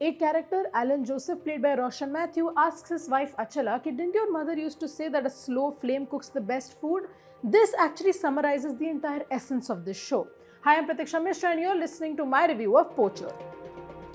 A character, Alan Joseph, played by Roshan Mathew, asks his wife Achala, "Didn't your mother used to say that a slow flame cooks the best food?" This actually summarizes the entire essence of this show. Hi, I'm Pratiksha Mishra and you're listening to my review of Poacher.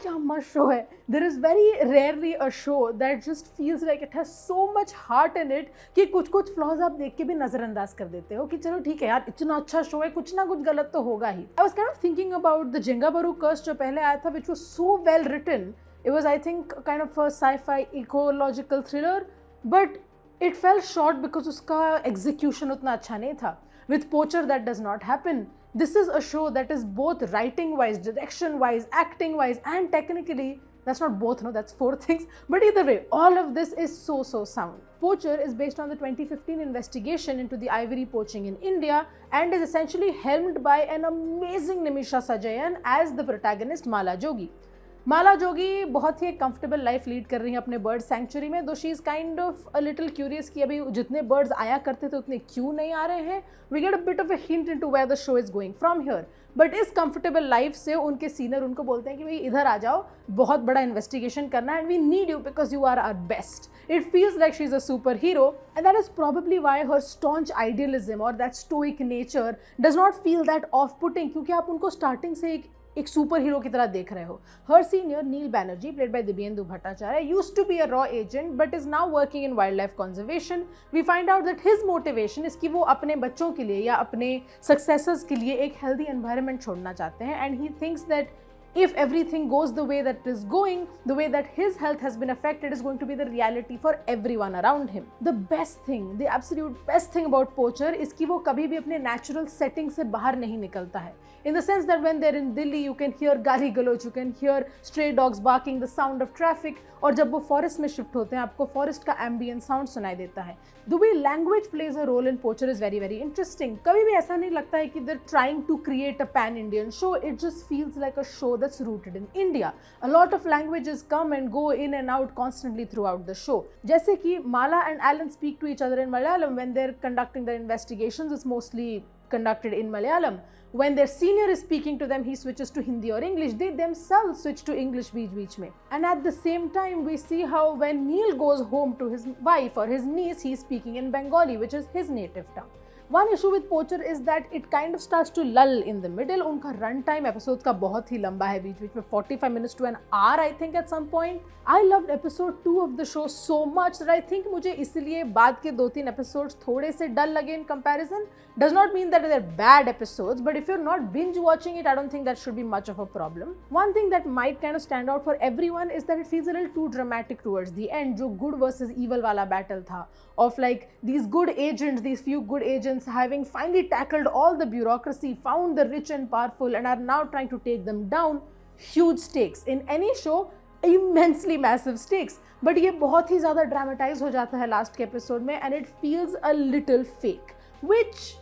क्या मस्त show है. There is very rarely a show that just feels like it has so much heart in it कि कुछ flaws आप देख के भी नज़रअंदाज कर देते हो कि चलो ठीक है यार, इतना अच्छा शो है, कुछ ना कुछ गलत तो होगा ही. I was kind of thinking about the Jengabaru Curse जो पहले आया था, which was so well written. It was, I think, kind of a sci-fi ecological thriller, but it fell short because उसका execution उतना अच्छा नहीं था. With Poacher that does not happen. This is a show that is both writing-wise, direction-wise, acting-wise, and technically, that's not both, no, that's 4 things. But either way, all of this is so sound. Poacher is based on the 2015 investigation into the ivory poaching in India and is essentially helmed by an amazing Nimisha Sajayan as the protagonist Mala Jogi. माला जोगी बहुत ही comfortable life lead कर रही है अपने bird sanctuary में, दो she is kind of a little curious कि अभी जितने बर्ड्स आया करते थे उतने क्यों नहीं आ रहे हैं. We get a bit of a hint into where the show is going from here. But इस कंफर्टेबल लाइफ से उनके सीनियर उनको बोलते हैं कि भाई इधर आ जाओ, बहुत बड़ा इन्वेस्टिगेशन करना है and we need you because you are our best. It feels like she's a superhero, and that is probably why her staunch idealism or that stoic nature does not feel that off-putting, क्योंकि आप उनको starting से एक super hero की तरह देख रहे हो. Her senior Neil Banerjee, played by Dibyendu Bhattacharya, used to be a raw agent but is now working in wildlife conservation. We find out that his motivation is कि वो अपने बच्चों के लिए या अपने successors के लिए एक healthy environment छोड़ना चाहते हैं, and he thinks that if everything goes the way that it is going, the way that his health has been affected is going to be the reality for everyone around him. The best thing, the absolute best thing about Poacher is कि वो कभी भी अपने natural setting से बाहर नहीं निकलता है. In the sense that when they're in Delhi, you can hear गाली गलोच, you can hear stray dogs barking, the sound of traffic. और जब वो forest में shift होते हैं, आपको forest का ambient sound सुनाई देता है. The way language plays a role in Poacher is very interesting. कभी भी ऐसा नहीं लगता है कि they're trying to create a pan-Indian show. It just feels like a show that's rooted in India. A lot of languages come and go in and out constantly throughout the show. जैसे कि Mala and Alan speak to each other in Malayalam when they're conducting their investigations. It's mostly conducted in Malayalam. When their senior is speaking to them, he switches to Hindi or English. They themselves switch to English beech mein. And at the same time, we see how when Neil goes home to his wife or his niece, he's speaking in Bengali, which is his native tongue. One issue with Poacher is that it kind of starts to lull in the middle. उनका run time episodes का बहुत ही लंबा है, बीच में 45 minutes to an hour I think at some point. I loved episode 2 of the show so much that I think मुझे इसलिए बाद के 2-3 episodes थोड़े से dull लगे in comparison. Does not mean that they're bad episodes, but if you're not binge watching it, I don't think that should be much of a problem. One thing that might kind of stand out for everyone is that it feels a little too dramatic towards the end. जो good versus evil वाला battle था, of like these good agents, these few good agents having finally tackled all the bureaucracy, found the rich and powerful and are now trying to take them down. Huge stakes. In any show, immensely massive stakes. But ये बहुत ही ज़्यादा dramatize हो जाता है last के episode में and it feels a little fake, which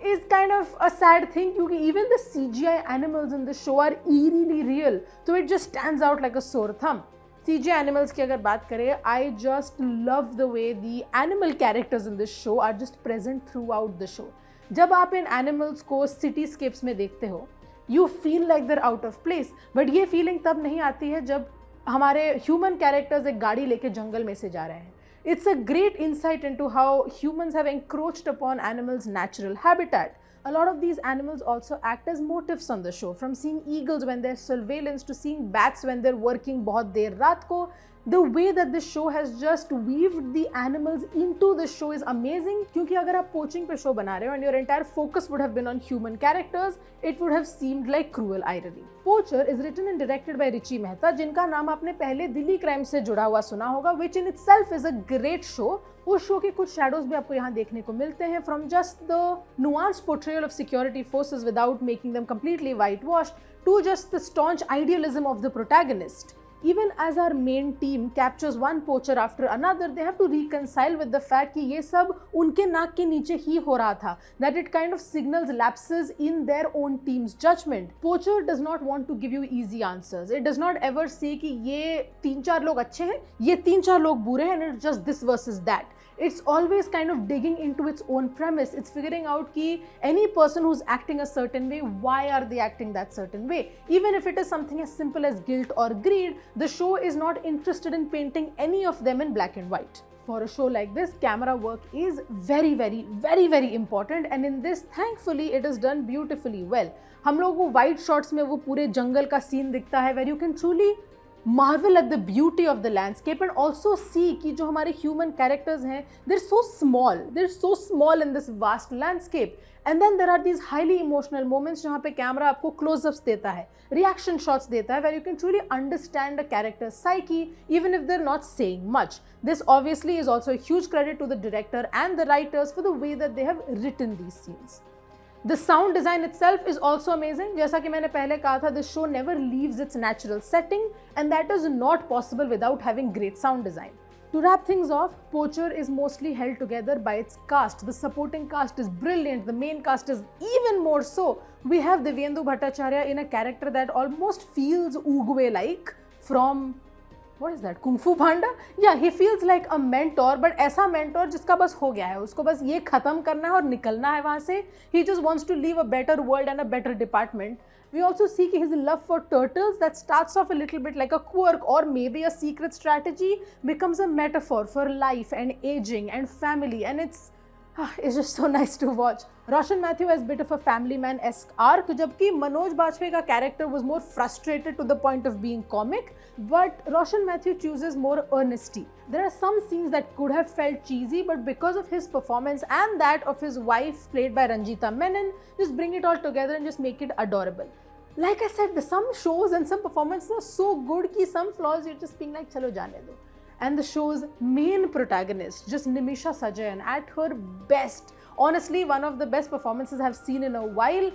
is kind of a sad thing क्योंकि even the CGI animals in the show are eerily real, so it just stands out like a sore thumb. CGI animals की अगर बात करें, I just love the way the animal characters in this show are just present throughout the show. जब आप इन animals को cityscapes में देखते हो, you feel like they're out of place, but ये feeling तब नहीं आती है जब हमारे human characters एक गाड़ी लेके जंगल में से जा रहे हैं. It's a great insight into how humans have encroached upon animals' natural habitat. A lot of these animals also act as motifs on the show, from seeing eagles when they're surveillance to seeing bats when they're working बहुत देर रात को. The way that this show has just weaved the animals into the show is amazing. क्योंकि अगर आप poaching पे show बना रहे हो and your entire focus would have been on human characters, it would have seemed like cruel irony. Poacher is written and directed by Richie Mehta, जिनका नाम आपने पहले दिल्ली क्राइम से जुड़ा हुआ सुना होगा, which in itself is a great show. उस शो के कुछ shadows भी आपको यहाँ देखने को मिलते हैं, from just the nuanced portrayal of security forces without making them completely whitewashed to just the staunch idealism of the protagonist. Even as our main team captures one poacher after another, they have to reconcile with the fact कि ये सब उनके नाक के नीचे ही हो रहा था. That it kind of signals lapses in their own team's judgment. Poacher does not want to give you easy answers. It does not ever say कि ये 3-4 लोग अच्छे हैं, ये 3-4 लोग बुरे हैं, and it's just this versus that. It's always kind of digging into its own premise. It's figuring out कि any person who's acting a certain way, why are they acting that certain way? Even if it is something as simple as guilt or greed, The show is not interested in painting any of them in black and white. For a show like this, camera work is very, very, very, very important, and in this, thankfully, it is done beautifully well. हम लोग वो white shots में वो पूरे जंगल का scene दिखता है, where you can truly marvel at the beauty of the landscape and also see कि जो हमारे human characters हैं, they're so small in this vast landscape. And then there are these highly emotional moments जहाँ पे camera आपको close-ups देता है, reaction shots देता है, where you can truly understand a character's psyche even if they're not saying much. This obviously is also a huge credit to the director and the writers for the way that they have written these scenes. The sound design itself is also amazing. जैसा कि मैंने पहले कहा था, this show never leaves its natural setting, and that is not possible without having great sound design. To wrap things off, Poacher is mostly held together by its cast. The supporting cast is brilliant. The main cast is even more so. We have Divyendu Bhattacharya in a character that almost feels Oogway-like from, what is that, Kung Fu Panda? Yeah, he feels like a mentor, but ऐसा mentor जिसका बस हो गया है, उसको बस ये खत्म करना है और निकलना है वहाँ से. He just wants to leave a better world and a better department. We also see his love for turtles that starts off a little bit like a quirk or maybe a secret strategy becomes a metaphor for life and aging and family, and it's just so nice to watch. Roshan Mathew has a bit of a family man-esque arc, जबकि मनोज बाजपेयी का character was more frustrated to the point of being comic, but Roshan Mathew chooses more earnesty. There are some scenes that could have felt cheesy, but because of his performance and that of his wife played by Ranjita Menon, just bring it all together and just make it adorable. Like I said, some shows and some performances are so good कि some flaws you're just being like, चलो जाने दो. And the show's main protagonist, just Nimisha Sajayan, at her best. Honestly, one of the best performances I've seen in a while.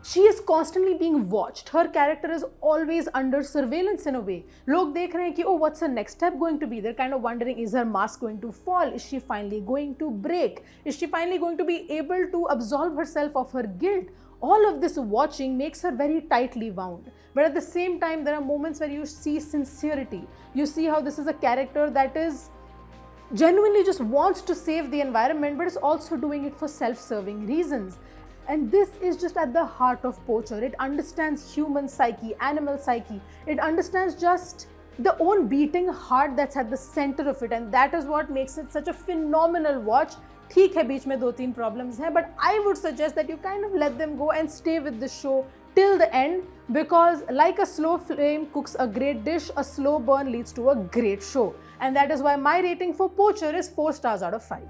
She is constantly being watched. Her character is always under surveillance in a way. लोग देख रहे हैं कि, oh, what's her next step going to be? They're kind of wondering, is her mask going to fall? Is she finally going to break? Is she finally going to be able to absolve herself of her guilt? All of this watching makes her very tightly wound. But at the same time, there are moments where you see sincerity. You see how this is a character that is genuinely just wants to save the environment, but is also doing it for self-serving reasons. And this is just at the heart of Poacher. It understands human psyche, animal psyche. It understands just the own beating heart that's at the center of it, and that is what makes it such a phenomenal watch. ठीक है, बीच में 2-3 problems हैं, but I would suggest that you kind of let them go and stay with the show till the end, because like a slow flame cooks a great dish, a slow burn leads to a great show. And that is why my rating for Poacher is 4 stars out of 5.